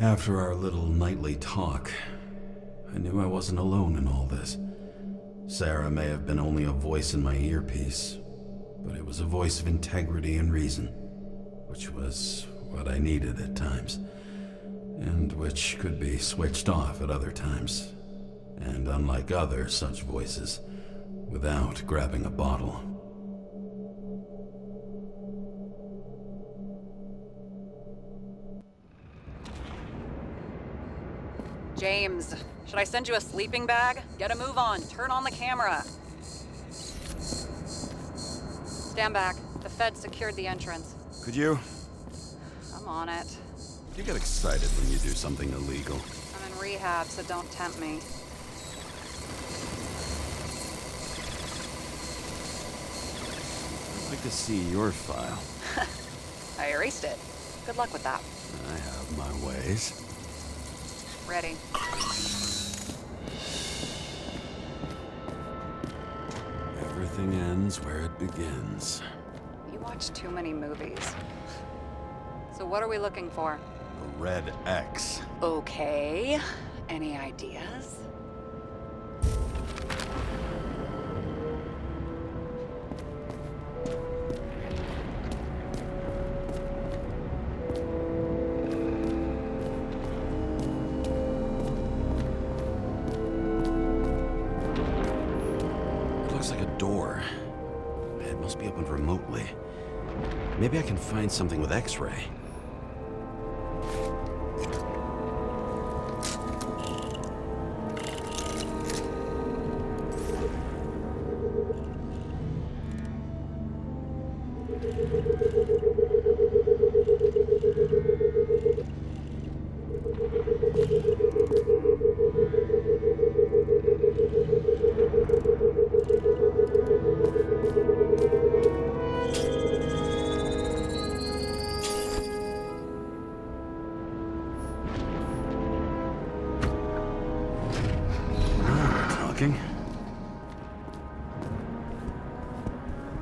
After our little nightly talk, I knew I wasn't alone in all this. Sarah may have been only a voice in my earpiece, but it was a voice of integrity and reason, which was what I needed at times, and which could be switched off at other times, and unlike other such voices, without grabbing a bottle. James, should I send you a sleeping bag? Get a move on. Turn on the camera. Stand back. The Fed secured the entrance. Could you? I'm on it. You get excited when you do something illegal. I'm in rehab, so don't tempt me. I'd like to see your file. I erased it. Good luck with that. I have my ways. Ready. Everything ends where it begins. You watch too many movies. So what are we looking for? The red X. Okay. Any ideas? Door. It must be opened remotely. Maybe I can find something with X-ray.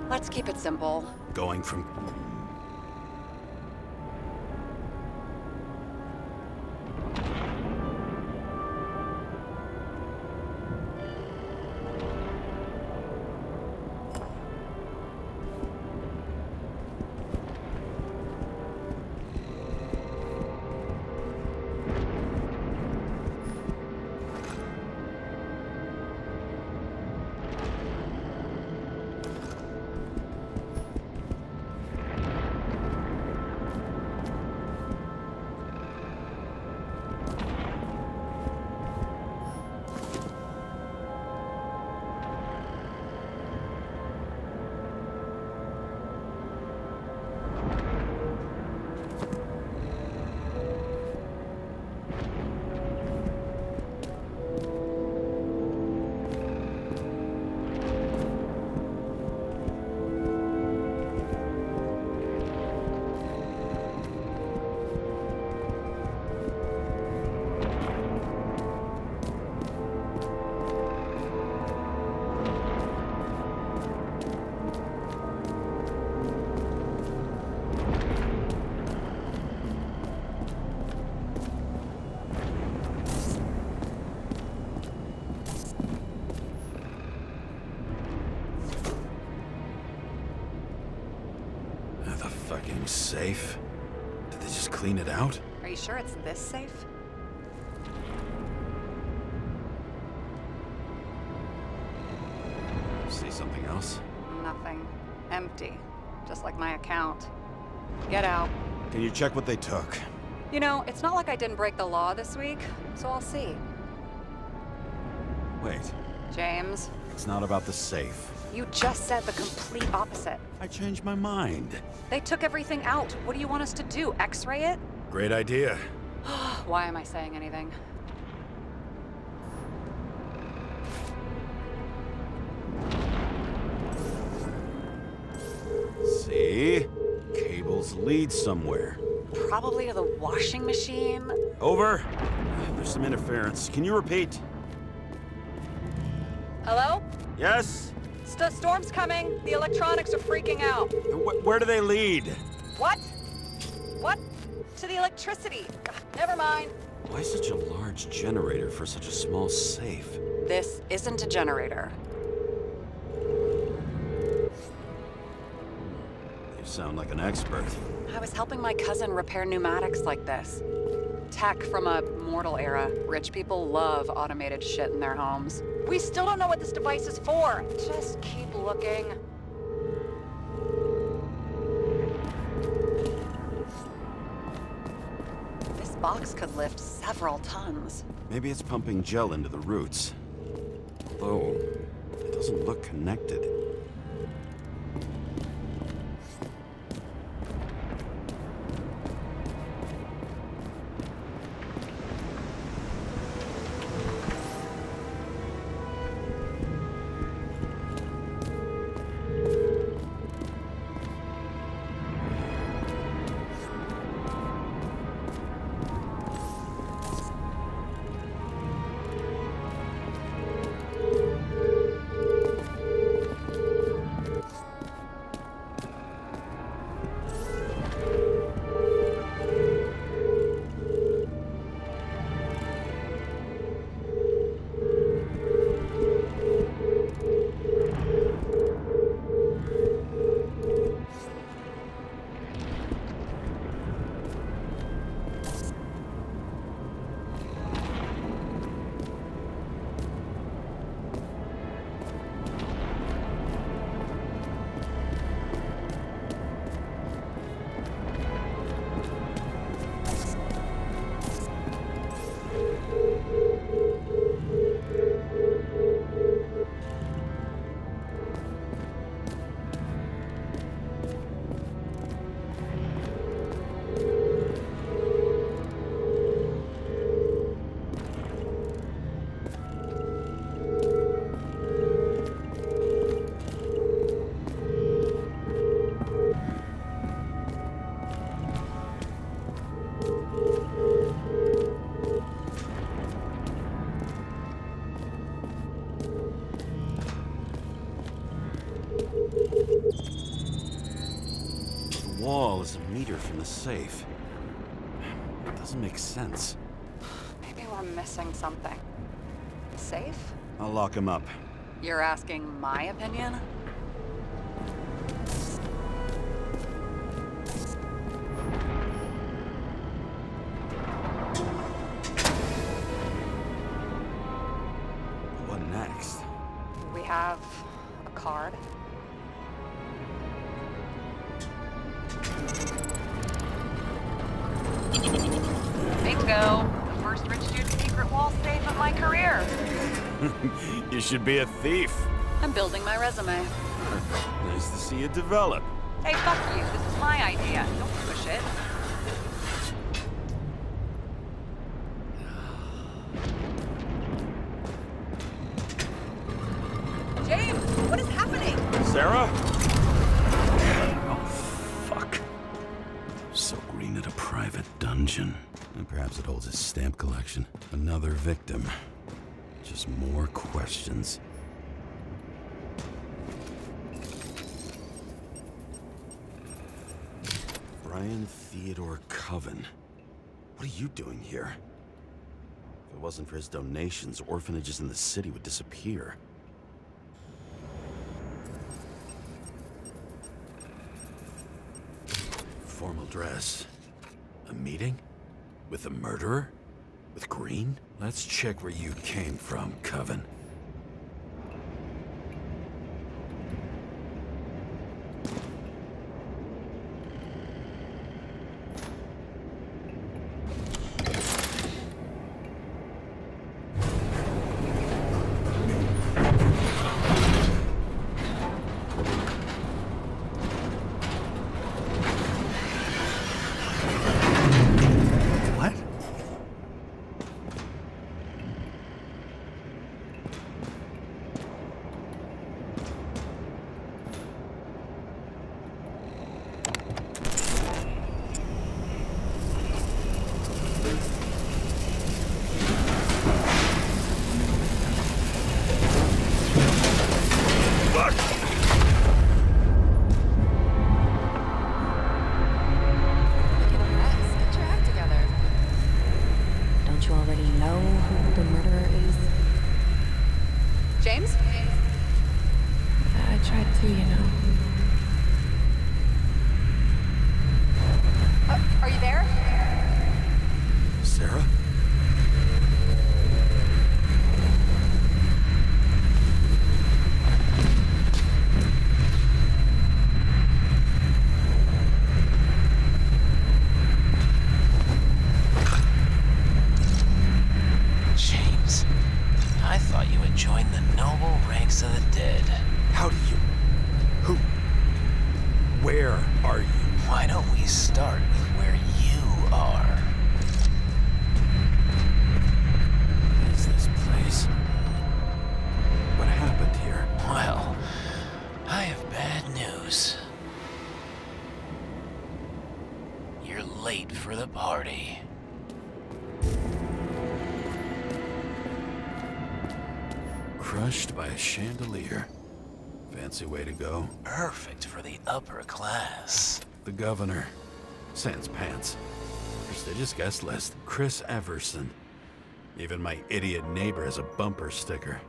Let's keep it simple. Going from... fucking safe? Did they just clean it out? Are you sure it's this safe? See something else? Nothing. Empty. Just like my account. Get out. Can you check what they took? You know, it's not like I didn't break the law this week, so I'll see. Wait. James. It's not about the safe. You just said the complete opposite. I changed my mind. They took everything out. What do you want us to do? X-ray it? Great idea. Why am I saying anything? See? Cables lead somewhere. Probably to the washing machine. Over. There's some interference. Can you repeat? Hello? Yes? Storm's coming. The electronics are freaking out. Where do they lead? What? What? to the electricity. God, never mind. Why such a large generator for such a small safe? This isn't a generator. You sound like an expert. I was helping my cousin repair pneumatics like this. Tech from a mortal era. Rich people love automated shit in their homes. We still don't know what this device is for. Just keep looking. This box could lift several tons. Maybe it's pumping gel into the roots. Although, it doesn't look connected. The wall is a meter from the safe. It doesn't make sense. Maybe we're missing something. Safe? I'll lock him up. You're asking my opinion? What next? We have a card. Bingo! The first rich dude's secret wall safe of my career. You should be a thief. I'm building my resume. Nice to see it develop. Hey, fuck you. This is my idea. Don't push it. James, what is happening? Sarah? Oh, fuck. So Green at a private dungeon. And perhaps it holds his stamp collection. Another victim. Just more questions. Brian Theodore Coven. What are you doing here? If it wasn't for his donations, orphanages in the city would disappear. Formal dress. A meeting? With a murderer? With Green? Let's check where you came from, Coven. What? James? I tried to, you know. Are you there? Sarah? James, I thought you had joined the noble ranks of the dead. How do you... Who? Where are you? Why don't we start with where you are? What is this place? What happened here? Well, I have bad news. You're late for the party. Crushed by a chandelier. Fancy way to go. Perfect for the upper class. The governor. Sans pants. Prestigious guest list. Chris Everson. Even my idiot neighbor has a bumper sticker.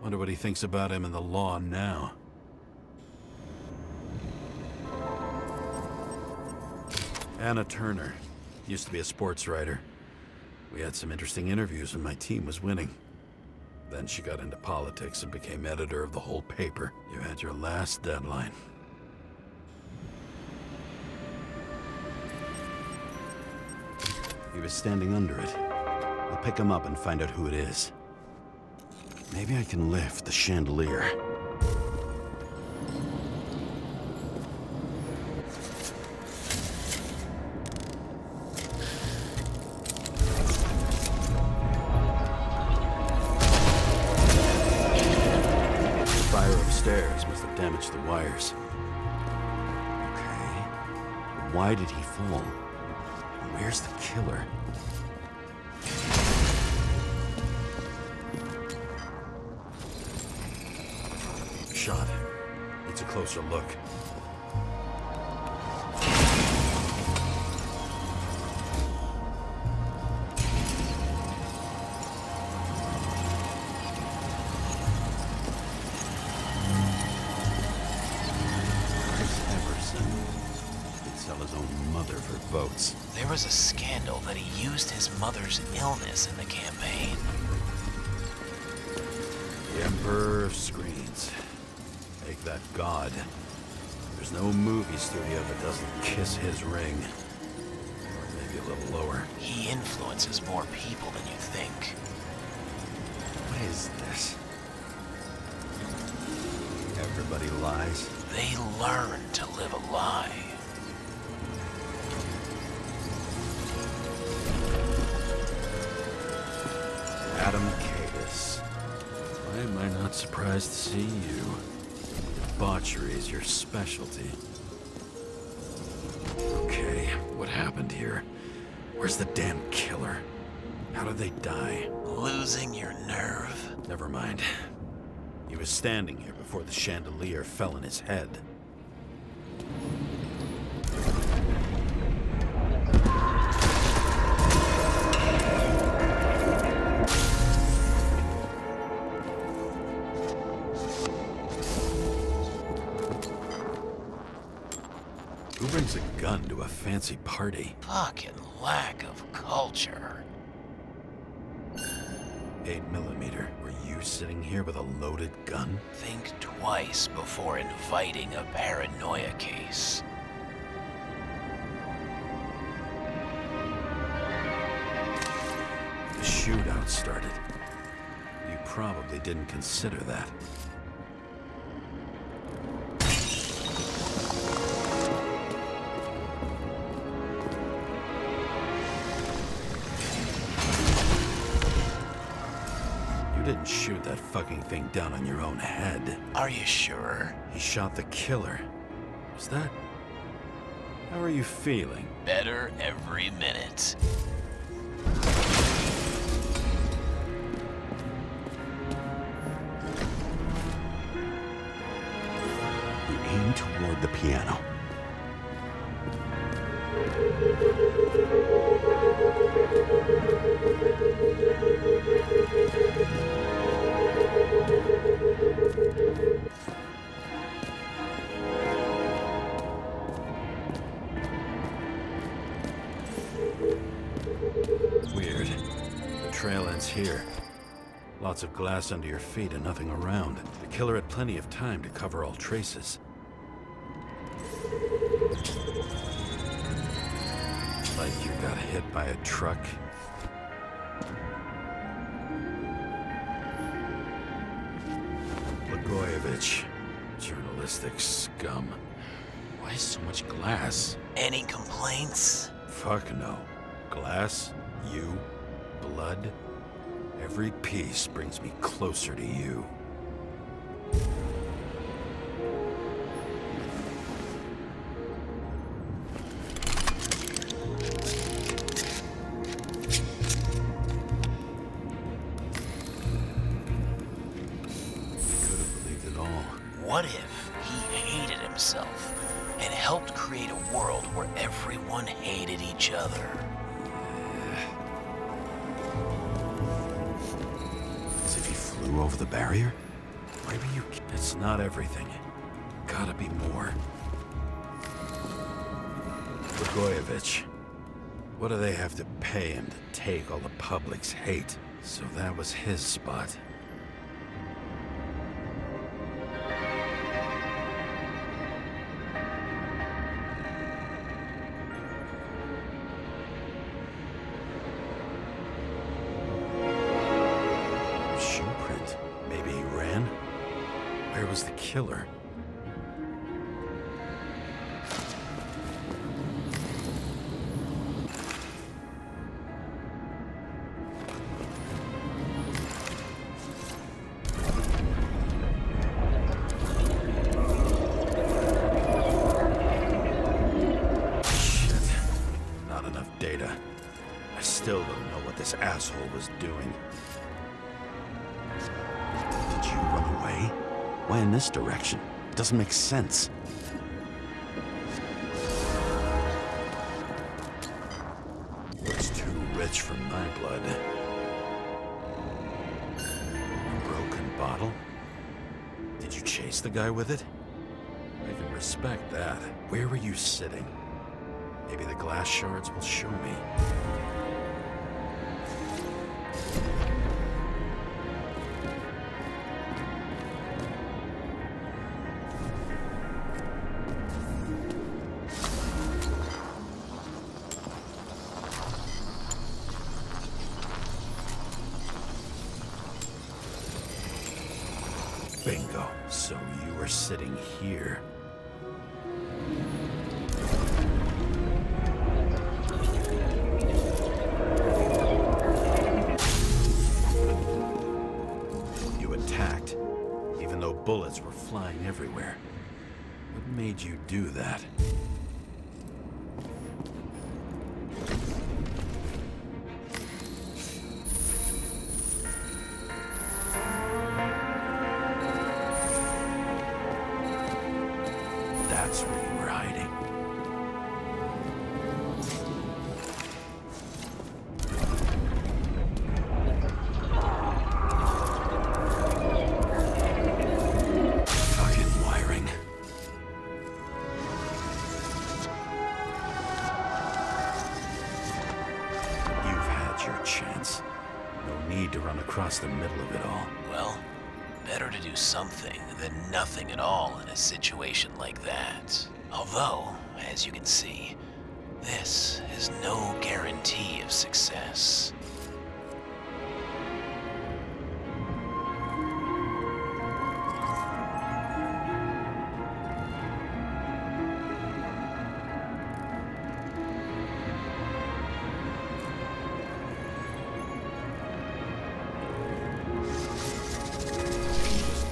Wonder what he thinks about him in the law now. Anna Turner. Used to be a sports writer. We had some interesting interviews when my team was winning. Then she got into politics and became editor of the whole paper. You had your last deadline. He was standing under it. I'll pick him up and find out who it is. Maybe I can lift the chandelier. Upstairs must have damaged the wires. Okay. But why did he fall? And where's the killer? Shot. Needs a closer look. Votes. There was a scandal that he used his mother's illness in the campaign. The Emperor of Screens. Make that god. There's no movie studio that doesn't kiss his ring. Or maybe a little lower. He influences more people than you think. What is this? Everybody lies. They learn to live a lie. Adam Cadis. Why am I not surprised to see you? Debauchery is your specialty. Okay, what happened here? Where's the damn killer? How did they die? Losing your nerve? Never mind. He was standing here before the chandelier fell on his head. Who brings a gun to a fancy party? Fucking lack of culture. 8mm. Were you sitting here with a loaded gun? Think twice before inviting a paranoia case. The shootout started. You probably didn't consider that. You didn't shoot that fucking thing down on your own head. Are you sure? He shot the killer. Was that... How are you feeling? Better every minute. You aim toward the piano. here. Lots of glass under your feet and nothing around. The killer had plenty of time to cover all traces. Like you got hit by a truck. Blagojevich. Journalistic scum. Why so much glass? Any complaints? Fuck no. Glass, you, blood. Every piece brings me closer to you. What if he hated himself and helped create a world where everyone hated each other? As if he flew over the barrier? Why were you... It's not everything. Gotta be more. Blagojevich. What do they have to pay him to take all the public's hate? So that was his spot. Where was the killer? Shit. Not enough data. I still don't know what this asshole was doing. Did you run away? Why in this direction? It doesn't make sense. Looks too rich for my blood. A broken bottle? Did you chase the guy with it? I can respect that. Where were you sitting? Maybe the glass shards will show me. Bingo. So you were sitting here. You attacked, even though bullets were flying everywhere. What made you do that? That's where you were hiding. Fucking wiring. You've had your chance. No need to run across the middle of it all. Well, better to do something than nothing at all in a situation like that. Although, as you can see, this is no guarantee of success.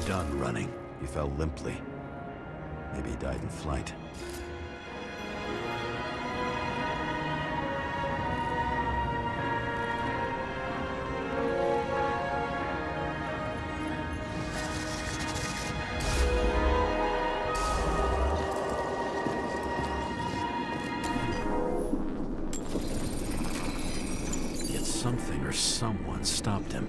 Done running. He fell limply. Maybe he died in flight. Yet something or someone stopped him.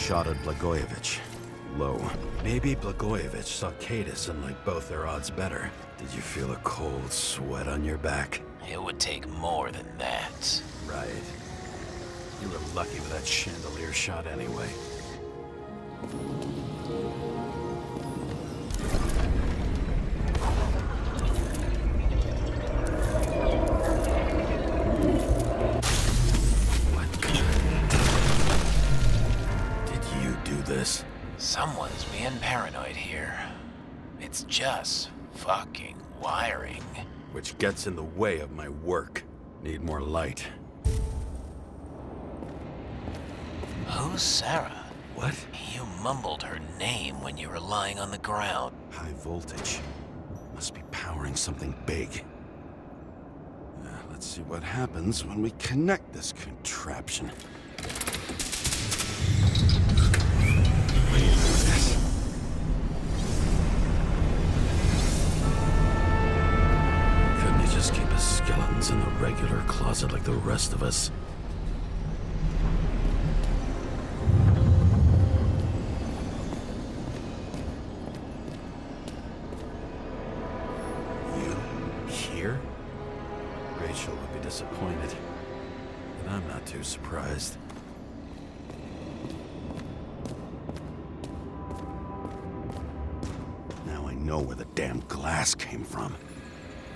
shot at Blagojevich. Low. Maybe Blagojevich saw Cadis and liked both their odds better. Did you feel a cold sweat on your back? It would take more than that. Right. You were lucky with that chandelier shot anyway. What? Did you do this? Someone's being paranoid here. It's just fucking wiring. Which gets in the way of my work. Need more light. Who's Sarah? What? You mumbled her name when you were lying on the ground. High voltage. Must be powering something big. Let's see what happens when we connect this contraption. Couldn't he just keep his skeletons in the regular closet like the rest of us? Here? Rachel would be disappointed. But I'm not too surprised. Now I know where the damn glass came from.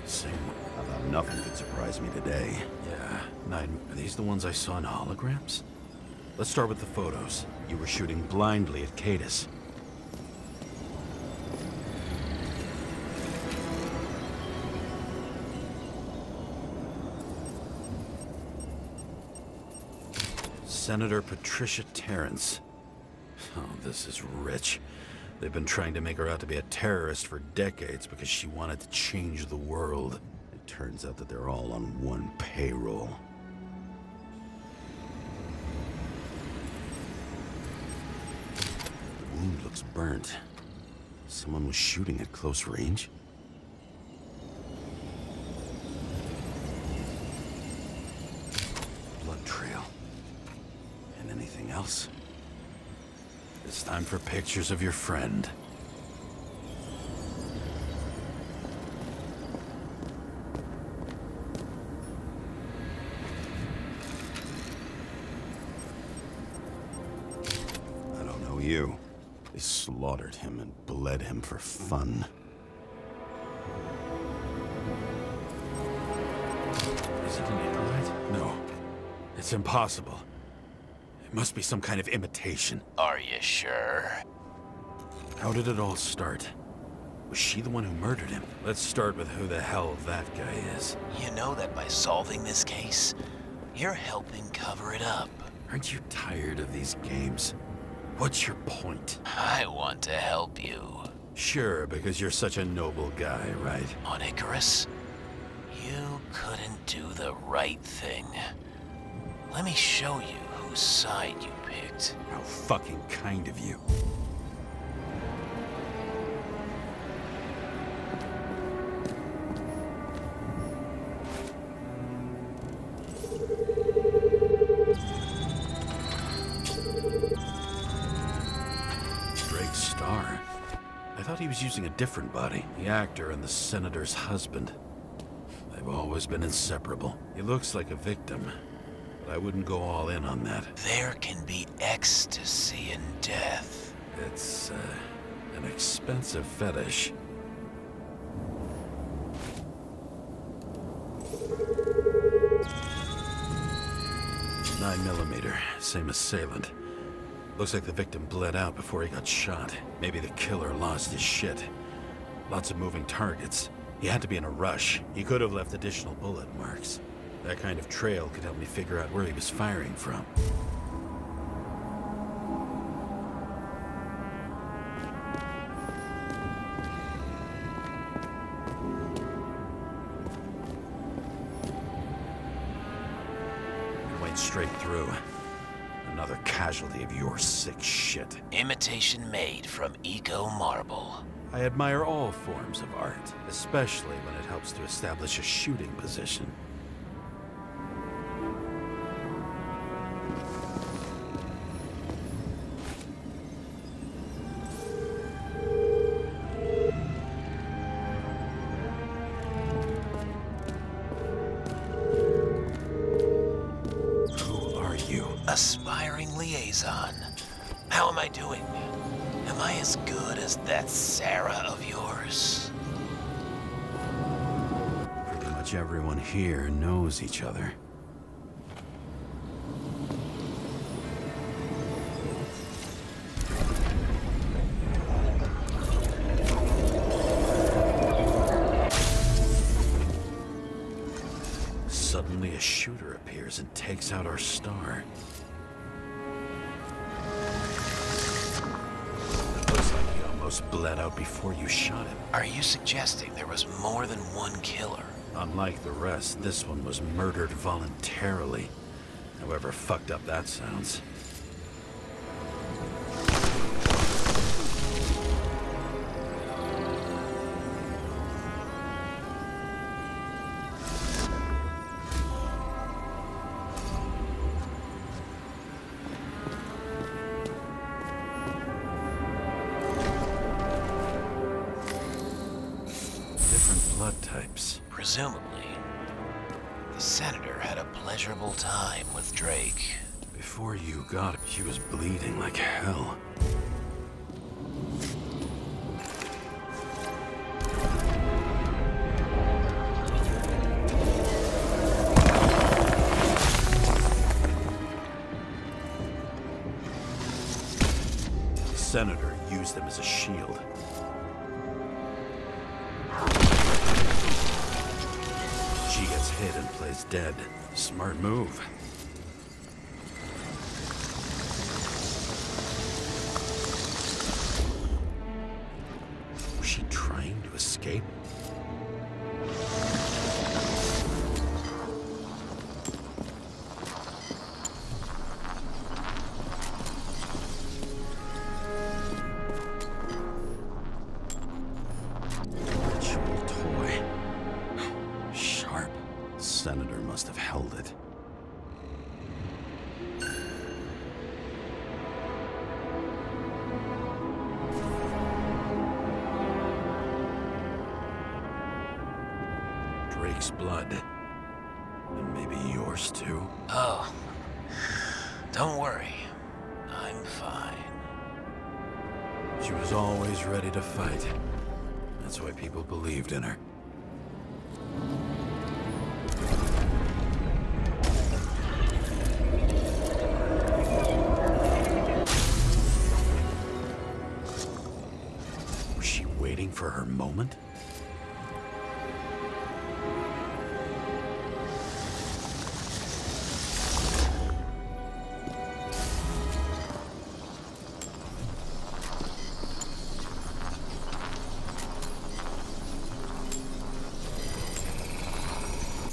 Same. I thought nothing could surprise me today. Yeah. Nine, are these the ones I saw in holograms? Let's start with the photos. You were shooting blindly at Cadis. Senator Patricia Terrence. Oh, this is rich. They've been trying to make her out to be a terrorist for decades because she wanted to change the world. It turns out that they're all on one payroll. The wound looks burnt. Someone was shooting at close range? Blood trail. And anything else? It's time for pictures of your friend. I don't know you. They slaughtered him and bled him for fun. Is it an Arrowhead? No. It's impossible. It must be some kind of imitation. Are you sure? How did it all start? Was she the one who murdered him? Let's start with who the hell that guy is. You know that by solving this case, you're helping cover it up. Aren't you tired of these games? What's your point? I want to help you. Sure, because you're such a noble guy, right? On Icarus, you couldn't do the right thing. Let me show you whose side you picked. How fucking kind of you. Drake Starr. I thought he was using a different body. The actor and the senator's husband. They've always been inseparable. He looks like a victim. I wouldn't go all in on that. There can be ecstasy in death. It's, an expensive fetish. .9mm, same assailant. Looks like the victim bled out before he got shot. Maybe the killer lost his shit. Lots of moving targets. He had to be in a rush. He could have left additional bullet marks. That kind of trail could help me figure out where he was firing from. It went straight through. Another casualty of your sick shit. Imitation made from Eco Marble. I admire all forms of art, especially when it helps to establish a shooting position. aspiring liaison. How am I doing? Am I as good as that Sarah of yours? Pretty much everyone here knows each other. Suddenly a shooter appears and takes out our star. It looks like he almost bled out before you shot him. Are you suggesting there was more than one killer? Unlike the rest, this one was murdered voluntarily. However fucked up that sounds. Different blood types. Presumably, the senator had a pleasurable time with Drake. Before you got it, she was bleeding like hell. The senator used them as a shield. She gets hit and plays dead. Smart move. Was she trying to escape? Ritual toy. Sharp. Senator must have held it. Drake's blood. And maybe yours too. Oh, don't worry. I'm fine. She was always ready to fight. That's why people believed in her. Was she waiting for her moment?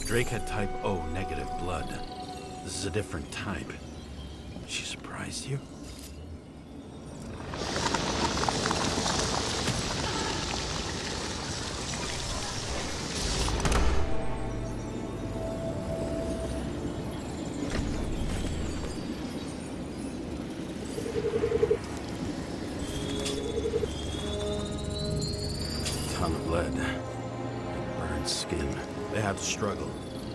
Drake had type O negative blood. This is a different type. She surprised you? Ton of lead. Burned skin. They had to struggle,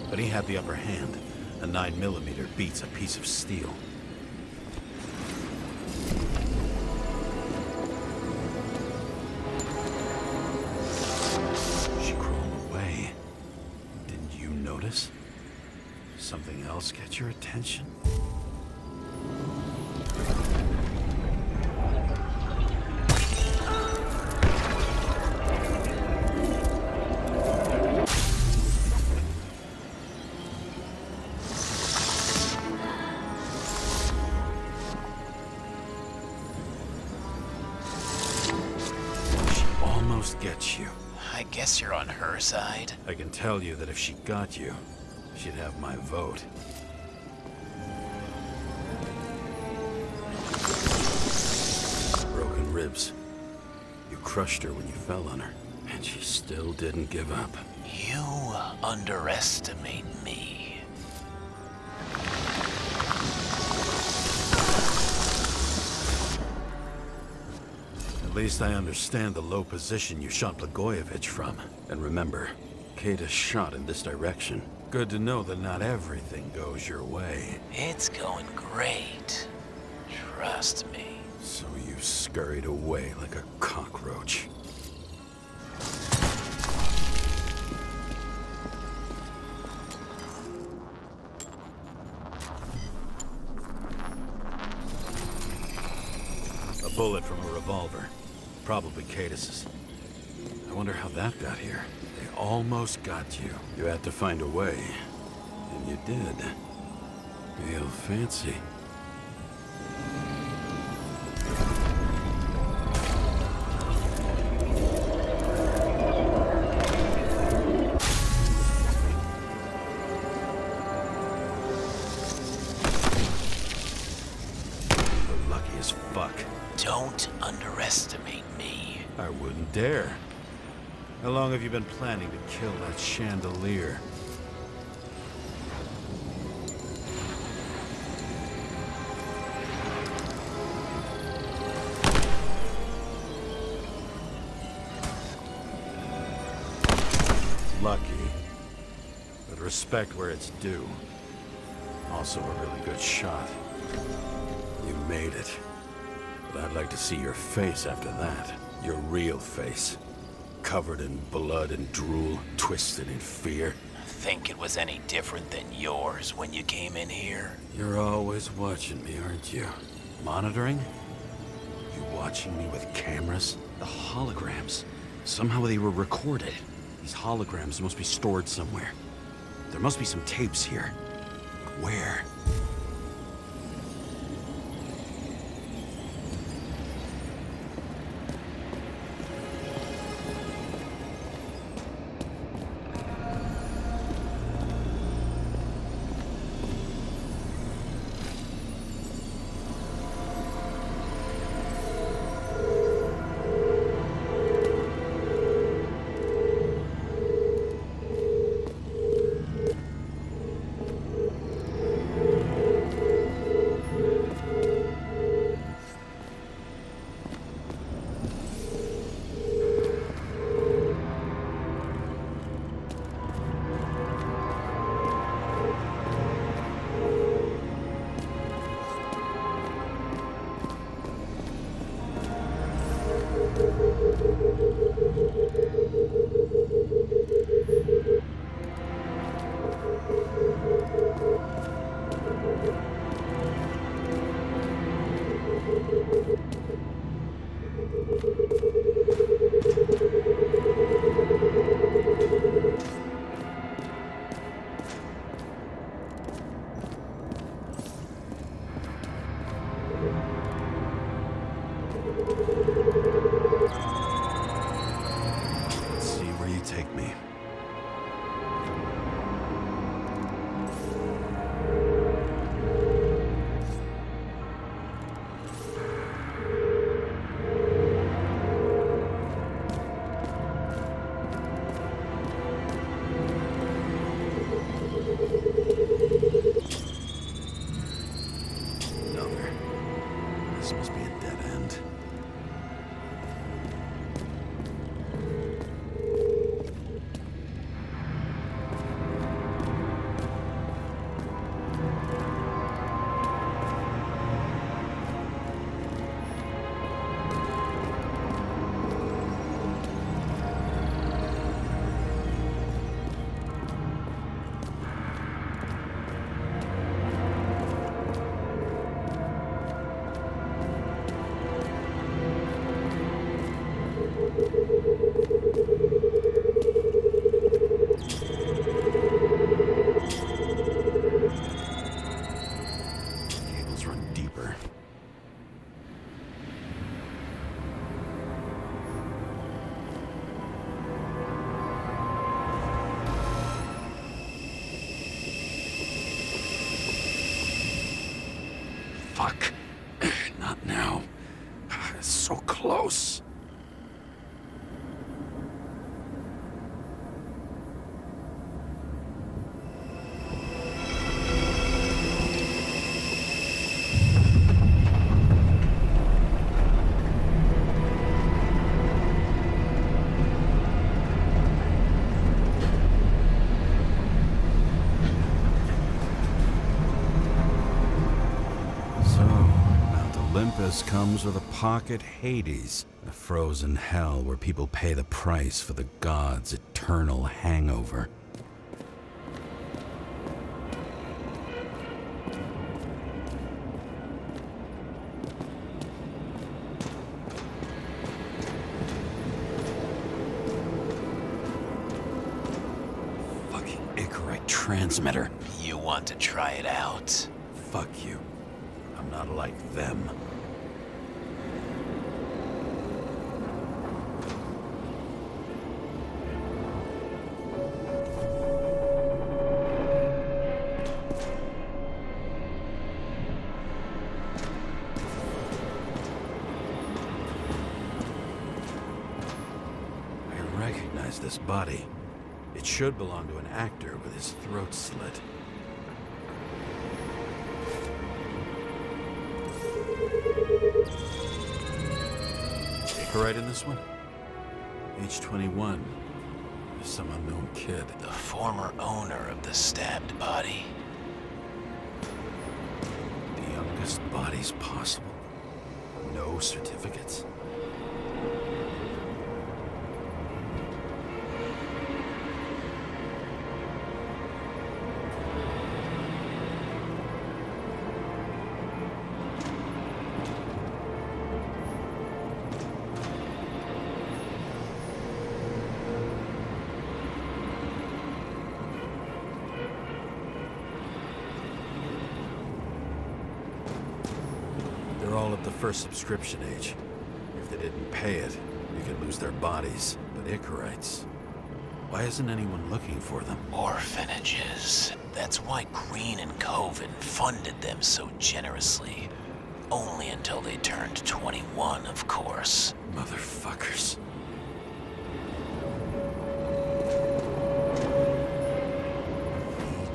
but he had the upper hand. A 9mm beats a piece of steel. She crawled away. Didn't you notice? Something else get your attention? Get you. I guess you're on her side. I can tell you that if she got you, she'd have my vote. Broken ribs. You crushed her when you fell on her, and she still didn't give up. You underestimate me. At least I understand the low position you shot Blagojevich from. And remember, locate a shot in this direction. Good to know that not everything goes your way. It's going great. Trust me. So you scurried away like a cockroach. A bullet from a revolver. Probably Cadis's. I wonder how that got here. They almost got you. You had to find a way. And you did. Real fancy. You're lucky as fuck. Don't underestimate me. I wouldn't dare. How long have you been planning to kill that chandelier? Lucky. But respect where it's due. Also a really good shot. You made it. But I'd like to see your face after that. Your real face. Covered in blood and drool, twisted in fear. Think it was any different than yours when you came in here? You're always watching me, aren't you? Monitoring? You watching me with cameras? The holograms. Somehow they were recorded. These holograms must be stored somewhere. There must be some tapes here. But where? Let's see where you take me. Another. This must be a dead end. Cables run deeper. Fuck. Not now. It's so close. Olympus comes with a pocket Hades, a frozen hell where people pay the price for the gods' eternal hangover. Fucking Icarite transmitter. You want to try it out? Fuck you. I'm not like them. I recognize this body. It should belong to an actor with his throat slit. Right in this one? Age 21. Some unknown kid. The former owner of the stabbed body. The youngest bodies possible. No certificates. They're all at the first subscription age. If they didn't pay it, you could lose their bodies. But Icarites, why isn't anyone looking for them? Orphanages. That's why Green and Coven funded them so generously. Only until they turned 21, of course. Motherfuckers.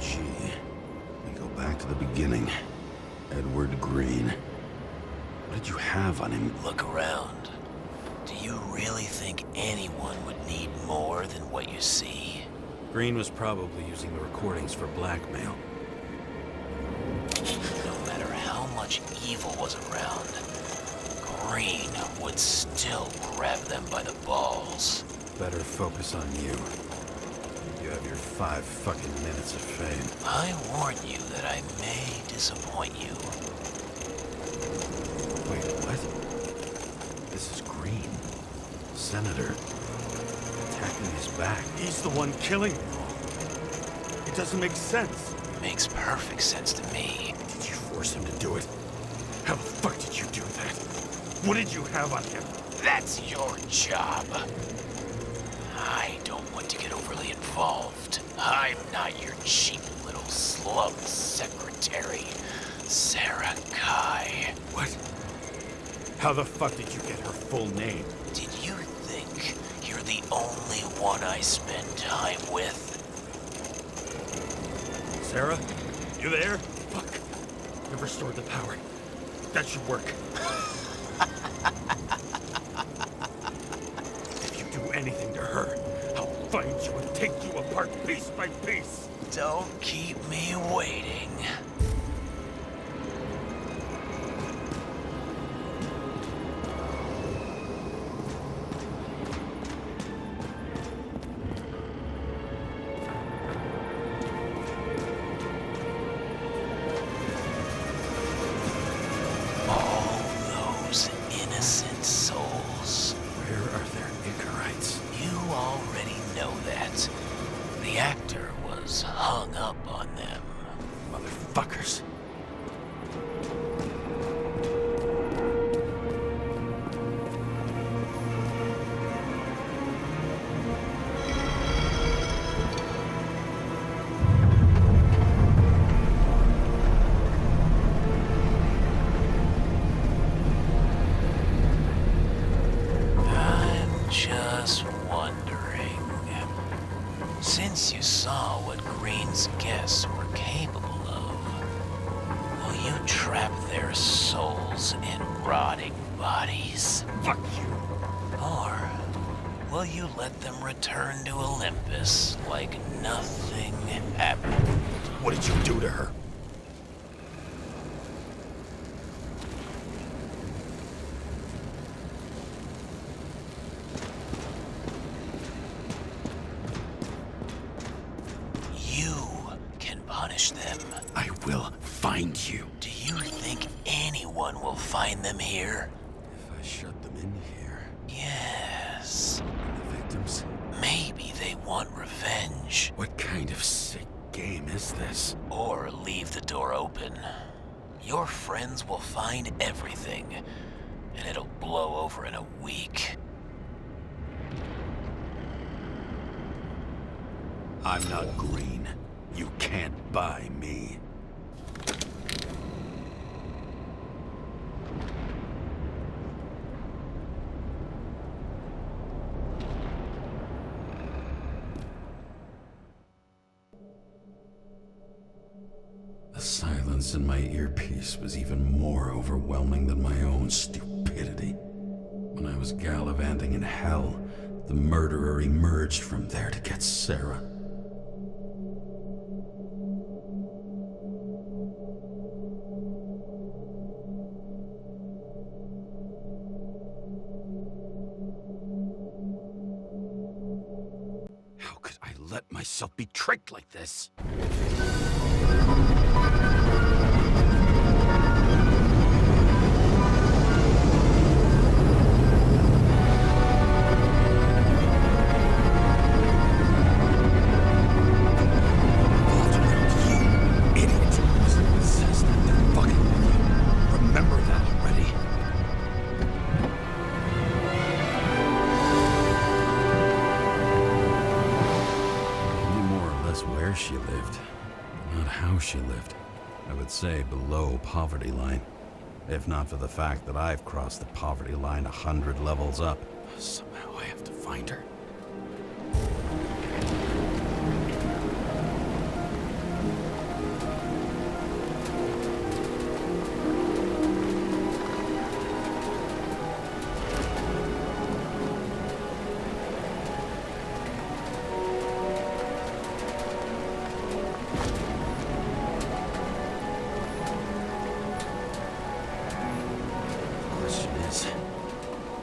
E.G. We go back to the beginning. Edward Green. What did you have on him? Look around. Do you really think anyone would need more than what you see? Green was probably using the recordings for blackmail. No matter how much evil was around, Green would still grab them by the balls. Better focus on you. You have your 5 fucking minutes of fame. I warn you that I may disappoint you. Wait, what? This is Green. Senator. Attacking his back. He's the one killing them all. It doesn't make sense. Makes perfect sense to me. Did you force him to do it? How the fuck did you do that? What did you have on him? That's your job. I don't want to get overly involved. I'm not your cheap little slum secretary, Sarah Kai. What? How the fuck did you get her full name? Did you think you're the only one I spend time with? Sarah? You there? Fuck. I've restored the power. That should work. If you do anything to her, I'll find you and take you apart piece by piece. Don't keep me waiting. All those innocent souls. Where are their Icarites? You already know that. The actor was hung up on them. Motherfuckers. I'm just wondering, since you saw what Green's guests were capable of, will you trap their souls in rotting bodies? Fuck you. Or will you let them return to Olympus like nothing happened? What did you do to her? punish them. I will find you. Do you think anyone will find them here? If I shut them in here, Yes. the victims. Maybe they want revenge. What kind of sick game is this? Or leave the door open. Your friends will find everything, and it'll blow over in a week. I'm not green. You can't buy me. The silence in my earpiece was even more overwhelming than my own stupidity. When I was gallivanting in hell, the murderer emerged from there to get Sarah. How could I let myself be tricked like this? She lived, but not how she lived. I would say below poverty line. If not for the fact that I've crossed the poverty line 100 levels up. Somehow I have to find her.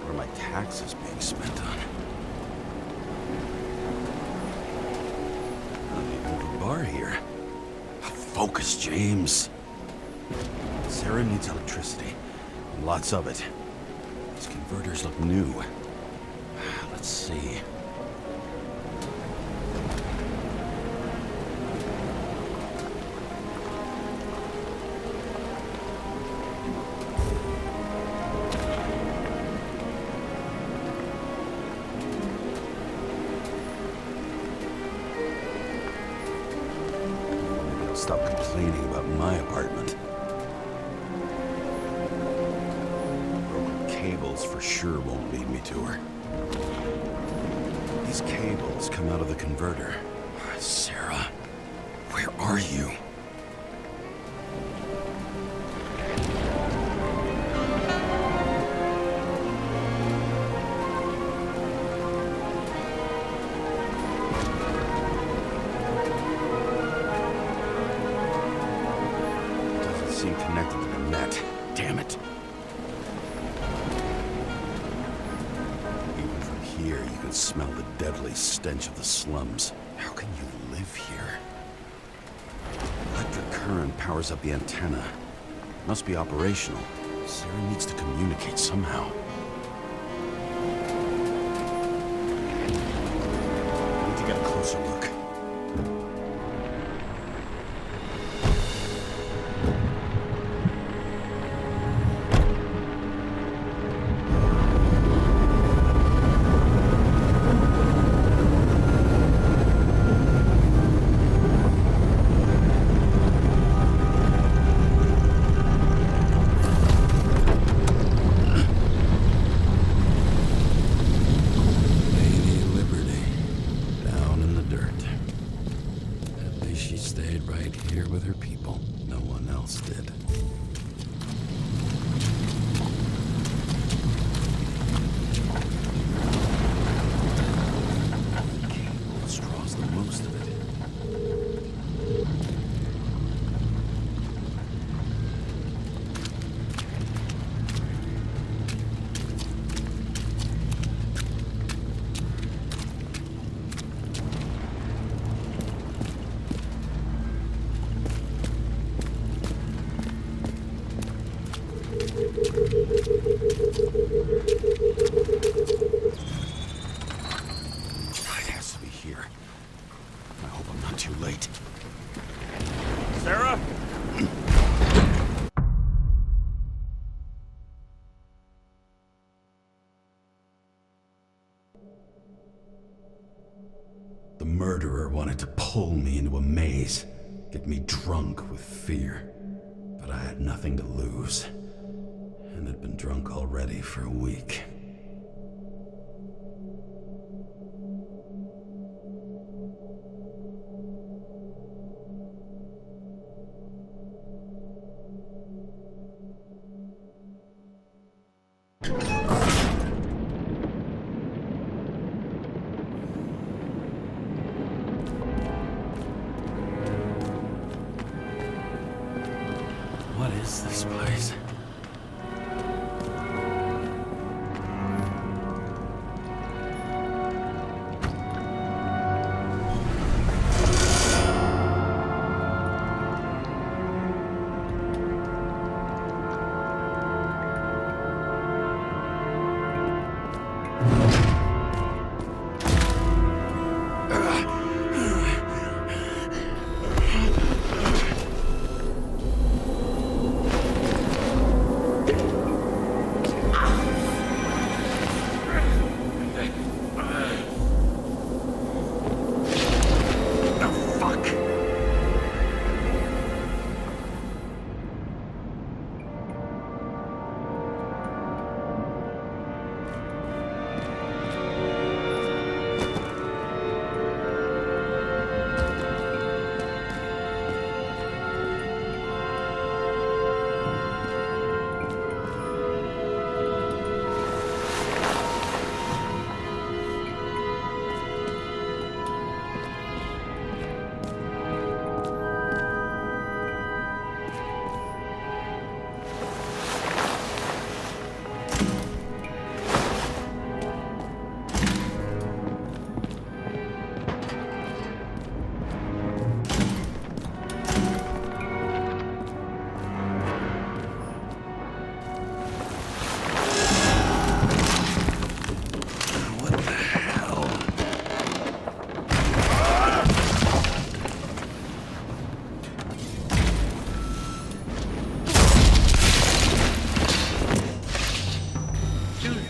What are my taxes being spent on? Not even a bar here. Focus, James. Sarah needs electricity. Lots of it. These converters look new. Let's see. Stop complaining about my apartment. Broken cables for sure won't lead me to her. These cables come out of the converter. Sarah, where are you? Seem connected to the net. Damn it. Even from here, you can smell the deadly stench of the slums. How can you live here? Electric current powers up the antenna. Must be operational. Sarah needs to communicate somehow. I need to get a closer look. Here with her people. No one else did. Cable draws the most of it. too late. Sarah? The murderer wanted to pull me into a maze, get me drunk with fear. But I had nothing to lose, and had been drunk already for a week. What is this place?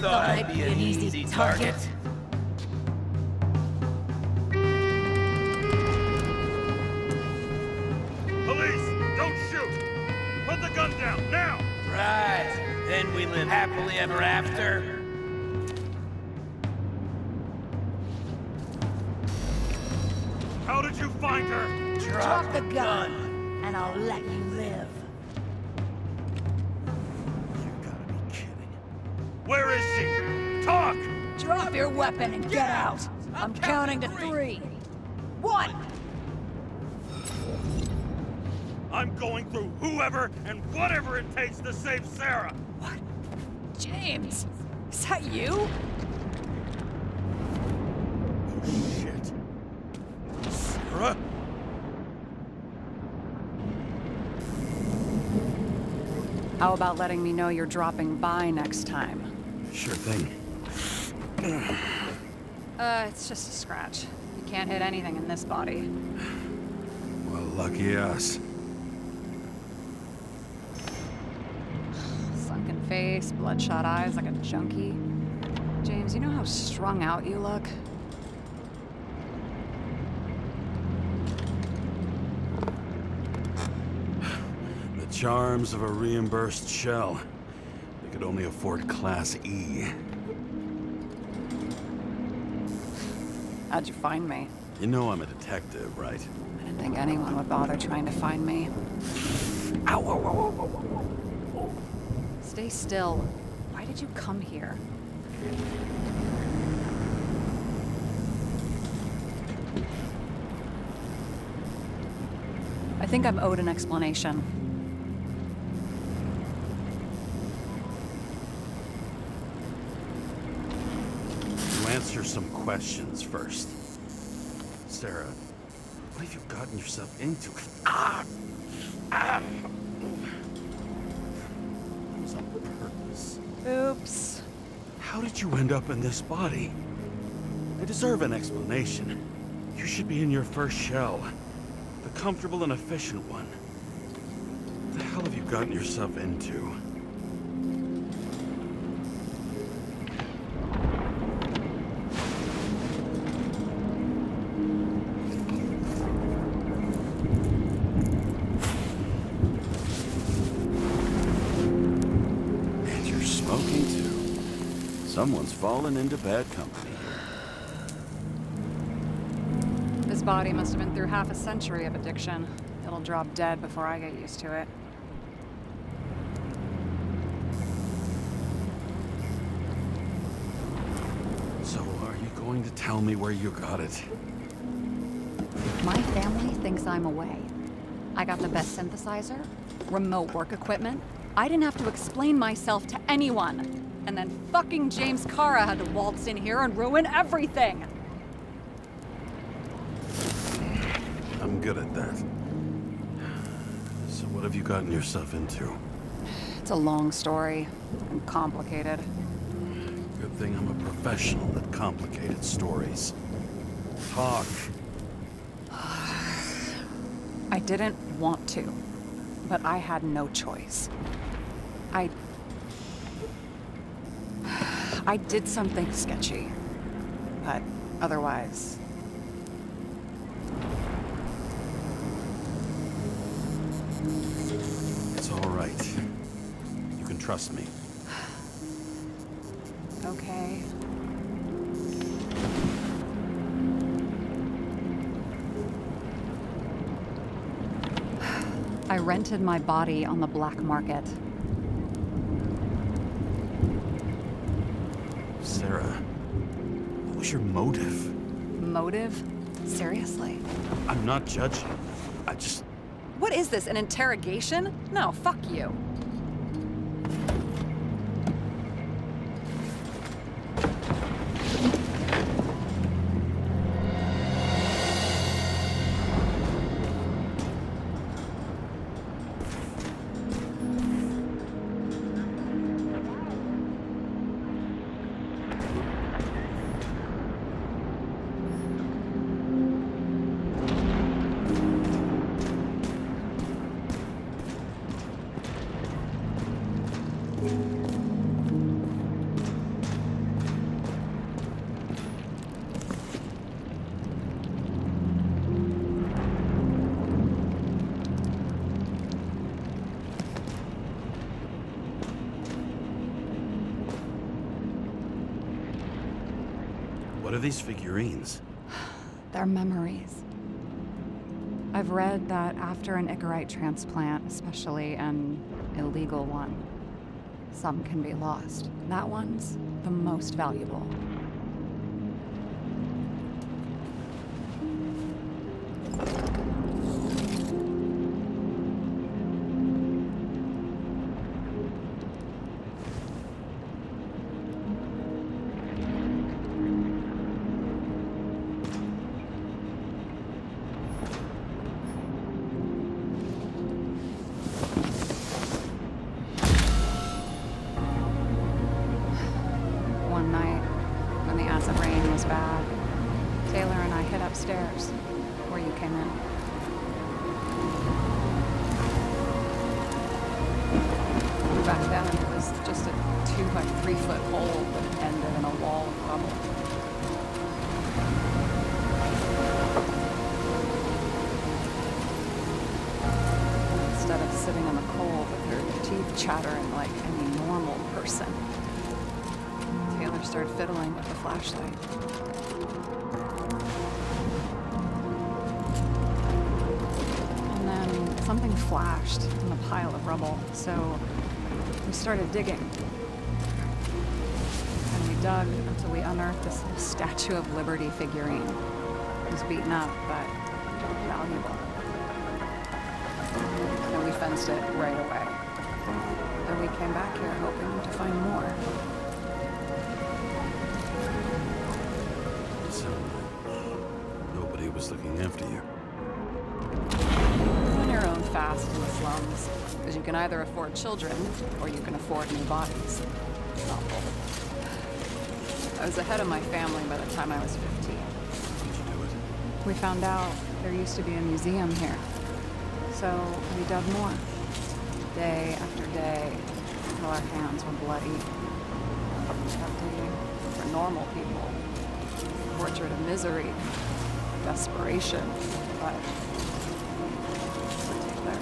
Thought I'd be an easy target. Police, don't shoot! Put the gun down, now! Right. Then we live happily ever after. How did you find her? Drop the gun, and I'll let you live. You gotta be kidding. Where is she? Talk! Drop your weapon and get out. I'm counting to 3. 1! I'm going through whoever and whatever it takes to save Sarah! What? James, is that you? Oh, shit. Sarah? How about letting me know you're dropping by next time? Sure thing. It's just a scratch. You can't hit anything in this body. Well, lucky us. Sunken face, bloodshot eyes like a junkie. James, you know how strung out you look? The charms of a reimbursed shell. They could only afford Class E. How'd you find me? You know I'm a detective, right? I didn't think anyone would bother trying to find me. Ow, ow, ow, ow, ow. Stay still. Why did you come here? I think I'm owed an explanation. To answer some questions first. Sarah, what have you gotten yourself into? Ah! Ah! It was on purpose. Oops. How did you end up in this body? I deserve an explanation. You should be in your first shell. comfortable and efficient one. What the hell have you gotten yourself into? And you're smoking too. Someone's fallen into bad company. This body must have been through half a century of addiction. It'll drop dead before I get used to it. So are you going to tell me where you got it? My family thinks I'm away. I got the best synthesizer, remote work equipment. I didn't have to explain myself to anyone. And then fucking James Kara had to waltz in here and ruin everything. I'm good at that. So what have you gotten yourself into? It's a long story and complicated. Good thing I'm a professional at complicated stories. Talk. I didn't want to, but I had no choice. I did something sketchy, but otherwise... It's all right. You can trust me. Okay. I rented my body on the black market. Sarah, what was your motive? Motive? Seriously? I'm not judging. I just... What is this, an interrogation? No, fuck you. What are these figurines? They're memories. I've read that after an Icarite transplant, especially an illegal one, some can be lost. That one's the most valuable. One night, when the acid rain was bad, Taylor and I hid upstairs, where you came in. Back then, it was just a 2 by 3 foot hole that ended in a wall of rubble. Instead of sitting in the cold with her teeth chattering like any normal person, Taylor started fiddling with the flashlight. And then something flashed in the pile of rubble, so we started digging. And we dug until we unearthed this Statue of Liberty figurine. It was beaten up, but valuable. And we fenced it right away. And we came back here hoping to find more. Nobody was looking after you. Run your own fast in the slums, because you can either afford children, or you can afford new bodies. Not both. I was ahead of my family by the time I was 15. Did you do it? We found out There used to be a museum here. So we dug more. Day after day, until our hands were bloody. Kept digging for normal people. Portrait of misery. Desperation. But Taylor,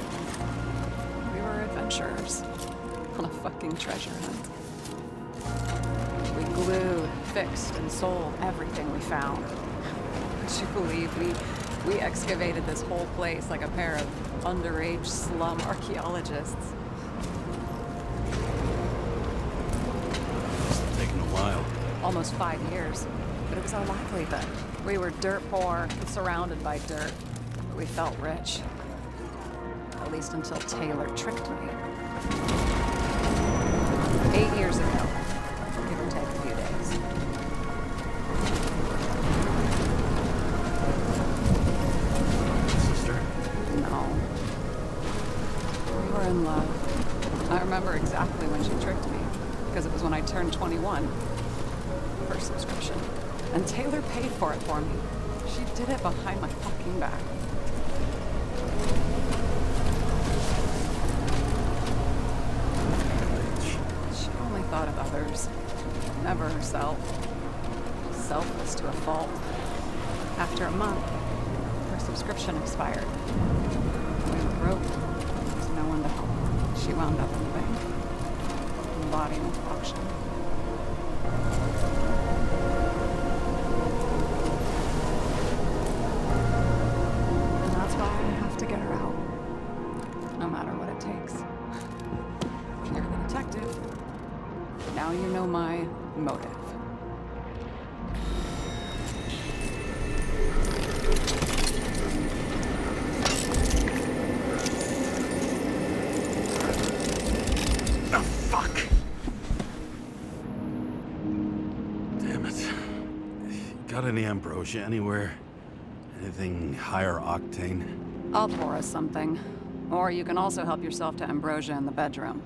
we were adventurers on a fucking treasure hunt. We glued, fixed, and sold everything we found. Would you believe we excavated this whole place like a pair of underage slum archaeologists? It's taken a while. Almost 5 years, but it was our livelihood. We were dirt poor, surrounded by dirt, but we felt rich. At least until Taylor tricked me. 8 years ago, give or take a few days. Sister? No. We were in love. I remember exactly when she tricked me, because it was when I turned 21. First subscription. And Taylor paid for it for me. She did it behind my fucking back. She only thought of others, never herself. Selfless to a fault. After a month, her subscription expired. We were broke. There was no one to help. She wound up in the bank. And the body went to auction. And that's why I have to get her out. No matter what it takes. You're the detective. Now you know my motive. Oh, fuck! Damn it. Got any ambrosia anywhere? Anything higher octane? I'll pour us something. Or you can also help yourself to ambrosia in the bedroom.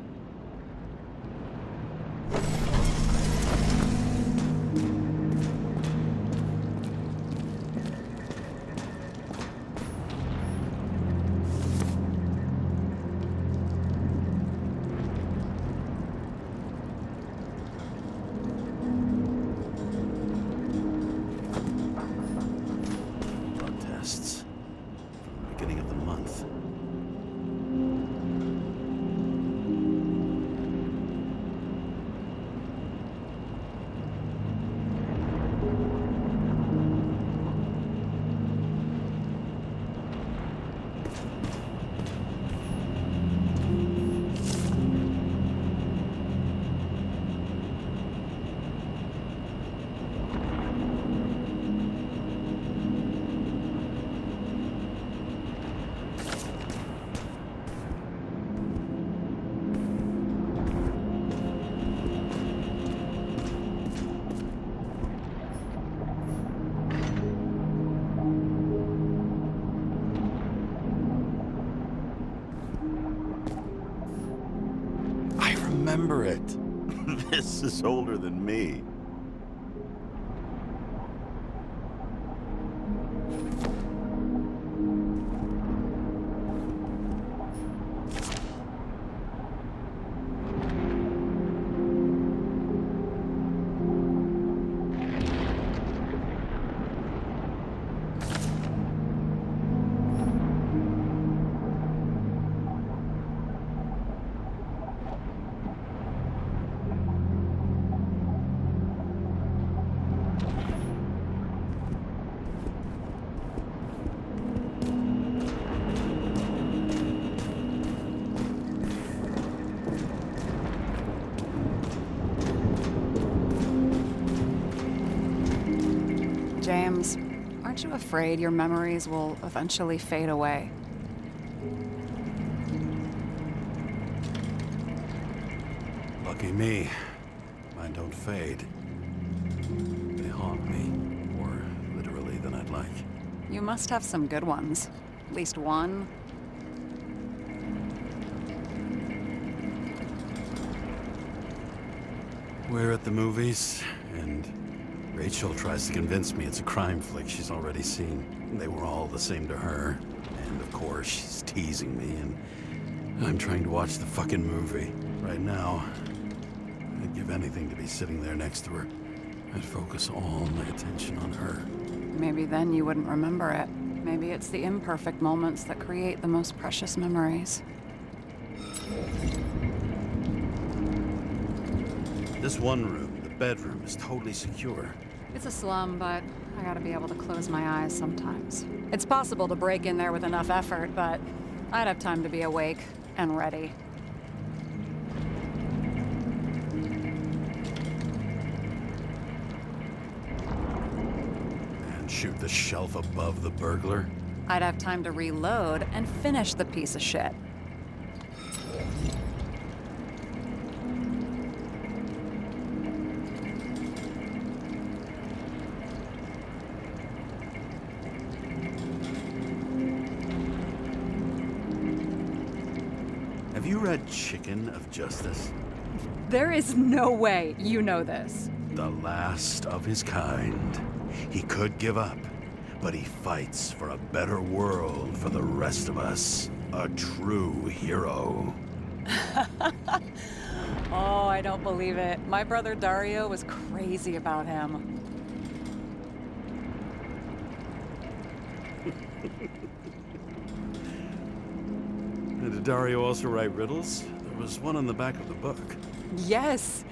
Blood tests. Beginning of the month. I remember it. This is older than me. James, aren't you afraid your memories will eventually fade away? Lucky me. Mine don't fade. They haunt me. More literally than I'd like. You must have some good ones. At least one. We're at the movies, and Rachel tries to convince me it's a crime flick she's already seen. They were all the same to her. And of course, she's teasing me, and I'm trying to watch the fucking movie. Right now, I'd give anything to be sitting there next to her. I'd focus all my attention on her. Maybe then you wouldn't remember it. Maybe it's the imperfect moments that create the most precious memories. This one room, the bedroom, is totally secure. It's a slum, but I gotta be able to close my eyes sometimes. It's possible to break in there with enough effort, but I'd have time to be awake and ready. And shoot the shelf above the burglar. I'd have time to reload and finish the piece of shit. Have you read Chicken of Justice? There is no way you know this. The last of his kind. He could give up, but he fights for a better world for the rest of us. A true hero. Oh, I don't believe it. My brother Dario was crazy about him. Did Dario also write riddles? There was one on the back of the book. Yes,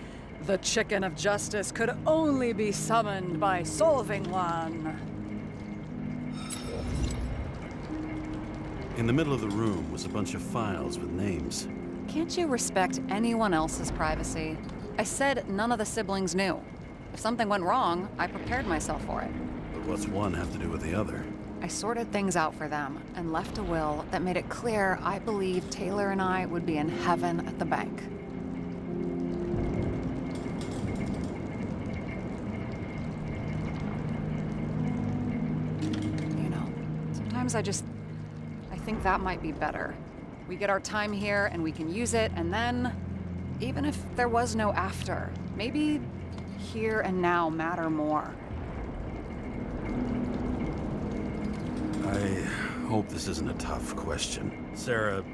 the Chicken of Justice could only be summoned by solving one. In the middle of the room was a bunch of files with names. Can't you respect anyone else's privacy? I said none of the siblings knew. If something went wrong, I prepared myself for it. But what's one have to do with the other? I sorted things out for them and left a will that made it clear I believed Taylor and I would be in heaven at the bank. You know, sometimes I think that might be better. We get our time here and we can use it, and then, even if there was no after, maybe here and now matter more. I hope this isn't a tough question. Sarah,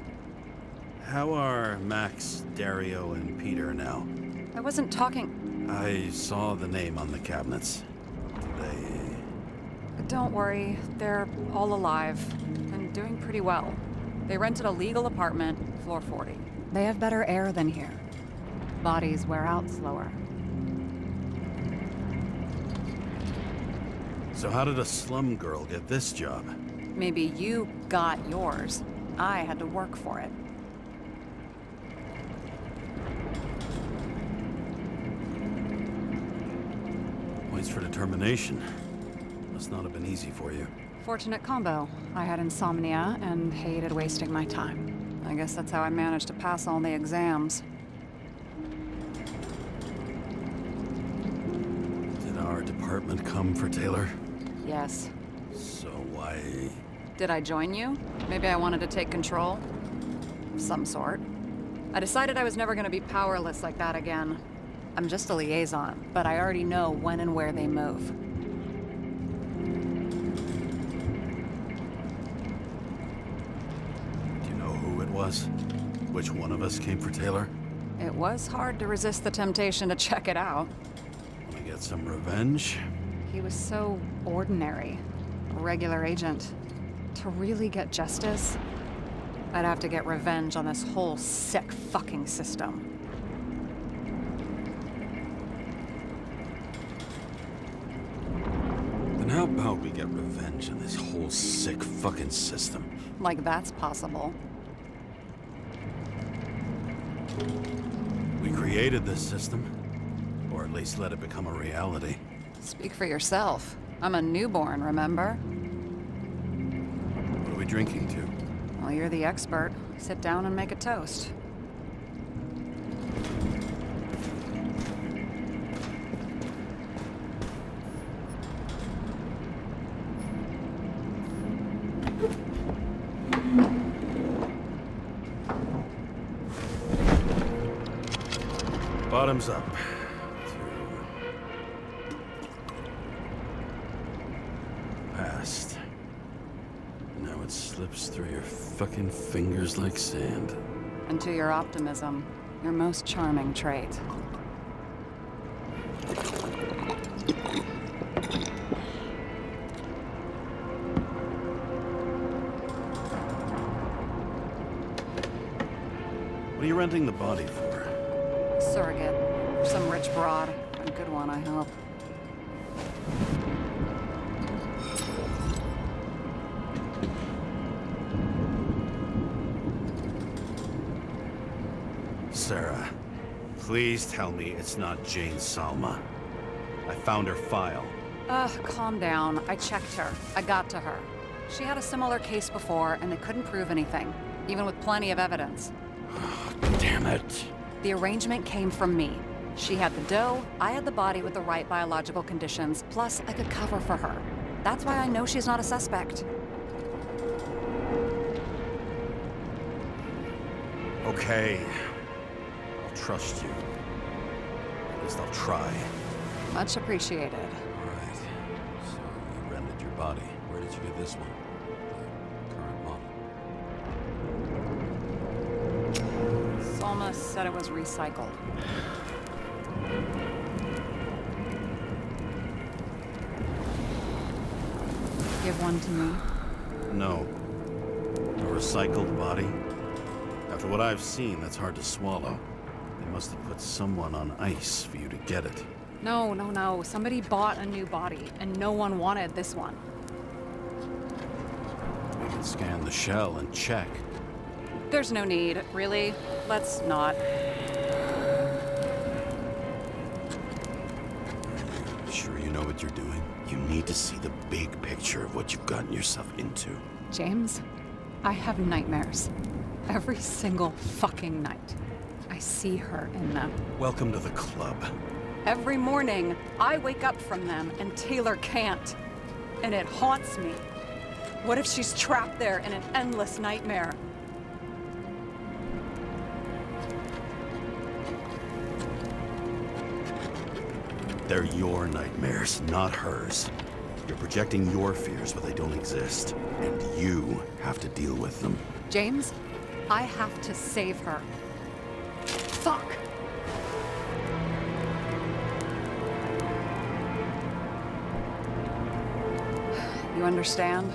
how are Max, Dario, and Peter now? I wasn't talking. I saw the name on the cabinets. They... Don't worry, they're all alive and doing pretty well. They rented a legal apartment, floor 40. They have better air than here. Bodies wear out slower. So how did a slum girl get this job? Maybe you got yours. I had to work for it. Points for determination. Must not have been easy for you. Fortunate combo. I had insomnia and hated wasting my time. I guess that's how I managed to pass all the exams. Did our department come for Taylor? Yes. So why... Did I join you? Maybe I wanted to take control? Of some sort. I decided I was never gonna be powerless like that again. I'm just a liaison, but I already know when and where they move. Do you know who it was? Which one of us came for Taylor? It was hard to resist the temptation to check it out. Wanna get some revenge? He was so ordinary. A regular agent. To really get justice, I'd have to get revenge on this whole sick fucking system. Then how about we get revenge on this whole sick fucking system? Like that's possible. We created this system. Or at least let it become a reality. Speak for yourself. I'm a newborn, remember? What are we drinking to? Well, you're the expert. Sit down and make a toast. Bottoms up. your fucking fingers like sand. And to your optimism, your most charming trait. What are you renting the body for? Surrogate. Some rich broad. A good one, I hope. Sarah, please tell me it's not Jane Salma. I found her file. Calm down. I checked her. I got to her. She had a similar case before, and they couldn't prove anything, even with plenty of evidence. Damn it. The arrangement came from me. She had the dough, I had the body with the right biological conditions, plus I could cover for her. That's why I know she's not a suspect. Okay. I'll trust you. At least I'll try. Much appreciated. All right. So you rented your body. Where did you get this one? The current model. Salma said it was recycled. Give one to me. No. A recycled body? After what I've seen, that's hard to swallow. They must have put someone on ice for you to get it. No. Somebody bought a new body, and no one wanted this one. We can scan the shell and check. There's no need, really. Let's not. Sure you know what you're doing? You need to see the big picture of what you've gotten yourself into. James, I have nightmares. Every single fucking night. I see her in them. Welcome to the club. Every morning, I wake up from them and Taylor can't. And it haunts me. What if she's trapped there in an endless nightmare? They're your nightmares, not hers. You're projecting your fears where they don't exist. And you have to deal with them. James, I have to save her. Fuck! You understand?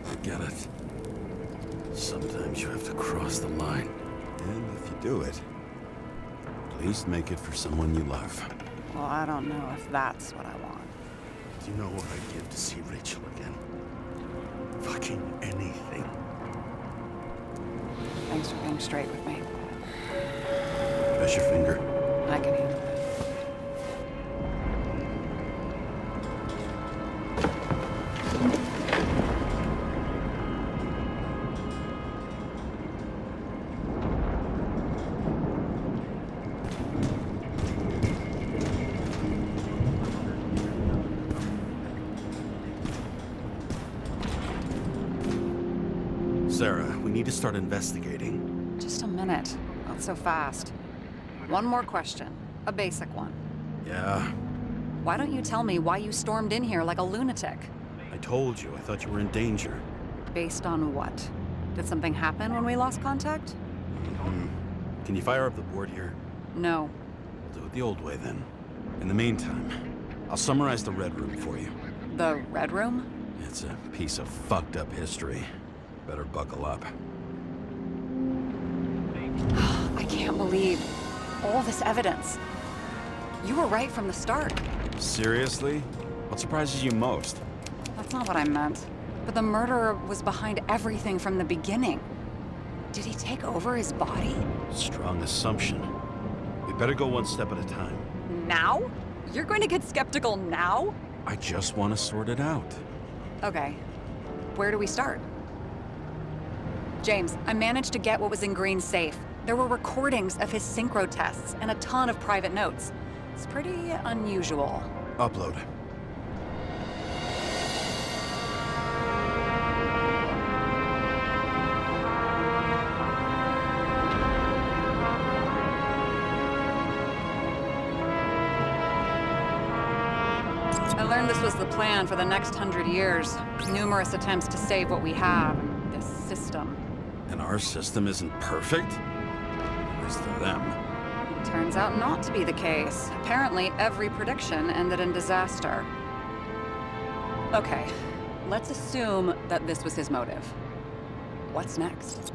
I get it. Sometimes you have to cross the line. And if you do it, at least make it for someone you love. Well, I don't know if that's what I want. Do you know what I'd give to see Rachel again? Fucking anything. Thanks for being straight with me. Press your finger. I can handle it. Sarah, we need to start investigating. Just a minute. Not so fast. One more question. A basic one. Yeah, Why don't you tell me why you stormed in here like a lunatic? I told you. I thought you were in danger. Based on what? Did something happen when we lost contact? Can you fire up the board here? No. We'll do it the old way then. In the meantime, I'll summarize the Red Room for you. The Red Room? It's a piece of fucked up history. Better buckle up. I can't believe all this evidence. You were right from the start. Seriously? What surprises you most? That's not what I meant. But the murderer was behind everything from the beginning. Did he take over his body? Strong assumption. We better go one step at a time. Now? You're going to get skeptical now? I just want to sort it out. Okay. Where do we start? James, I managed to get what was in Green's safe. There were recordings of his synchro tests and a ton of private notes. It's pretty unusual. Upload. this was the plan for the next 100 years. Numerous attempts to save what we have, and this system. And our system isn't perfect? At least to them. Turns out not to be the case. Apparently, every prediction ended in disaster. Okay, let's assume that this was his motive. What's next?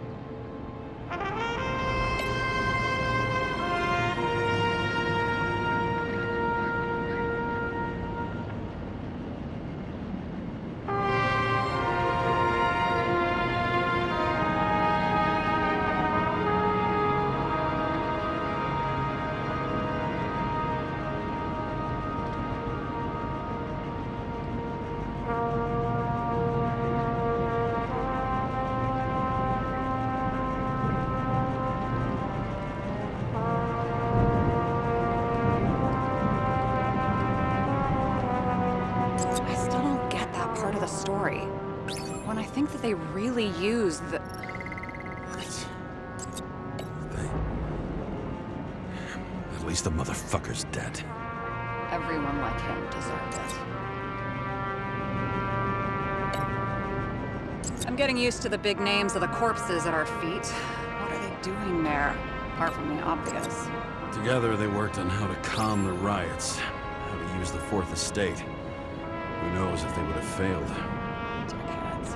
I still don't get that part of the story. When I think that they really used the... They... At least the motherfucker's dead. Everyone like him deserved it. I'm getting used to the big names of the corpses at our feet. What are they doing there? Apart from the obvious. Together, they worked on how to calm the riots, how to use the Fourth Estate. Who knows if they would have failed. Dickheads.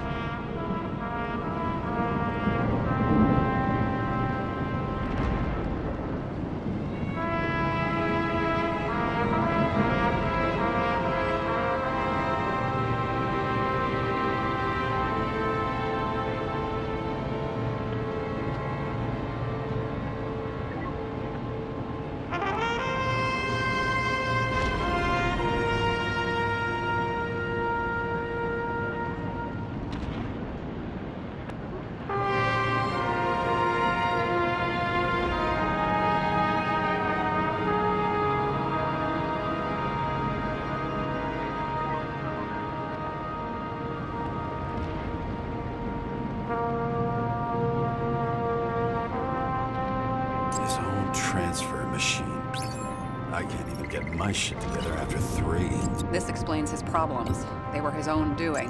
His own transfer machine. I can't even get my shit together after 3. This explains his problems. They were his own doing.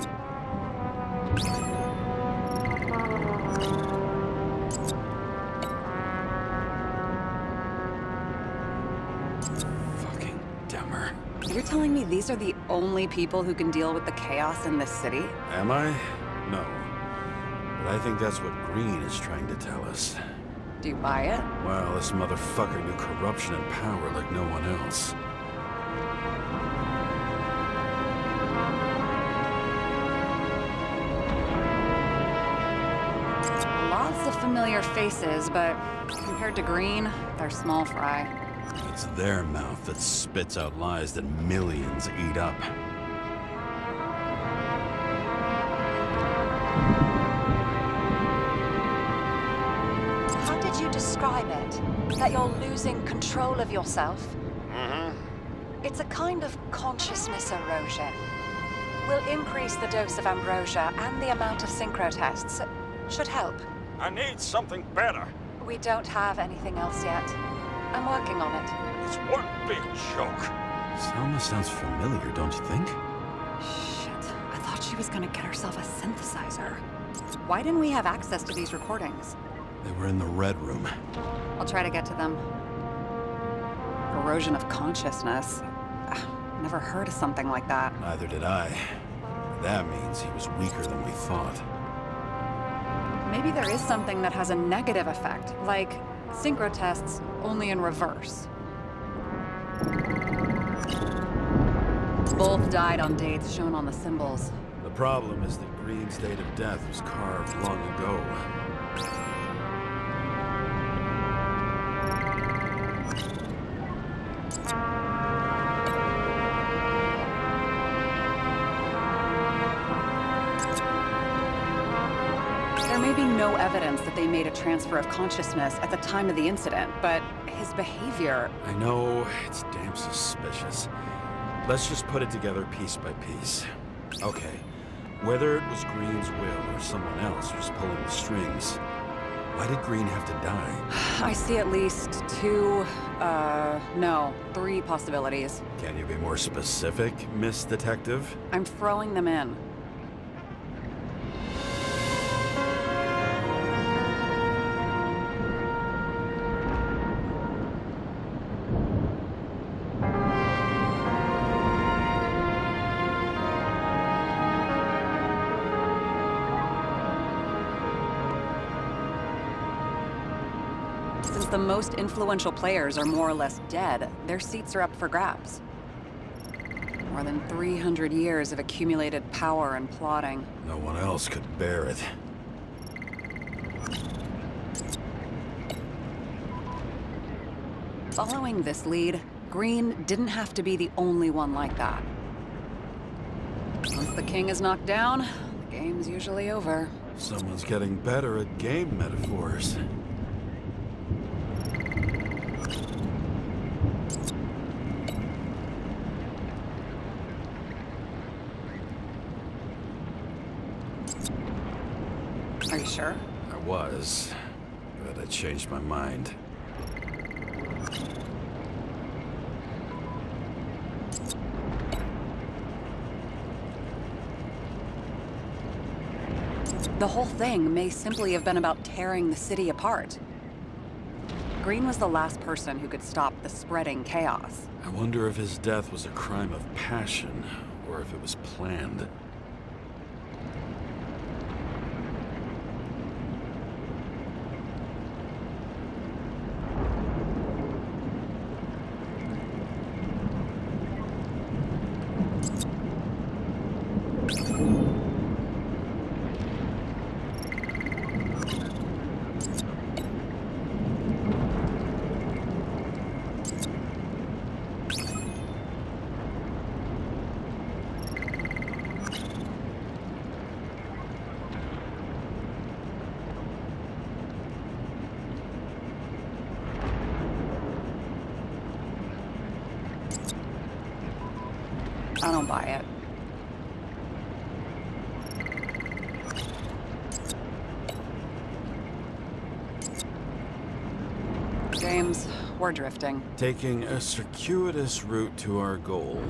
Fucking Demmer. You're telling me these are the only people who can deal with the chaos in this city? Am I? No. But I think that's what Green is trying to tell us. Do you buy it? Well, this motherfucker knew corruption and power like no one else. Lots of familiar faces, but compared to Green, they're small fry. It's their mouth that spits out lies that millions eat up. How did you describe it? That you're losing control of yourself? It's a kind of consciousness erosion. We'll increase the dose of ambrosia and the amount of synchro tests. Should help. I need something better. We don't have anything else yet. I'm working on it. It's one big joke. Selma sounds familiar, don't you think? Shit, I thought she was gonna get herself a synthesizer. Why didn't we have access to these recordings? They were in the Red Room. I'll try to get to them. Erosion of consciousness. Never heard of something like that. Neither did I. That means he was weaker than we thought. Maybe there is something that has a negative effect, like synchro tests, only in reverse. Both died on dates shown on the symbols. The problem is that Green's date of death was carved long ago. There may be no evidence that they made a transfer of consciousness at the time of the incident, but his behavior... I know, it's damn suspicious. Let's just put it together piece by piece. Okay, whether it was Green's will or someone else who's pulling the strings, Why did Green have to die? I see at least three possibilities. Can you be more specific, Miss Detective? I'm throwing them in. Since the most influential players are more or less dead, their seats are up for grabs. More than 300 years of accumulated power and plotting. No one else could bear it. Following this lead, Green didn't have to be the only one like that. Once the king is knocked down, the game's usually over. Someone's getting better at game metaphors. Are you sure? I was, but I changed my mind. The whole thing may simply have been about tearing the city apart. Green was the last person who could stop the spreading chaos. I wonder if his death was a crime of passion, or if it was planned. I don't buy it. James, we're drifting. Taking a circuitous route to our goal.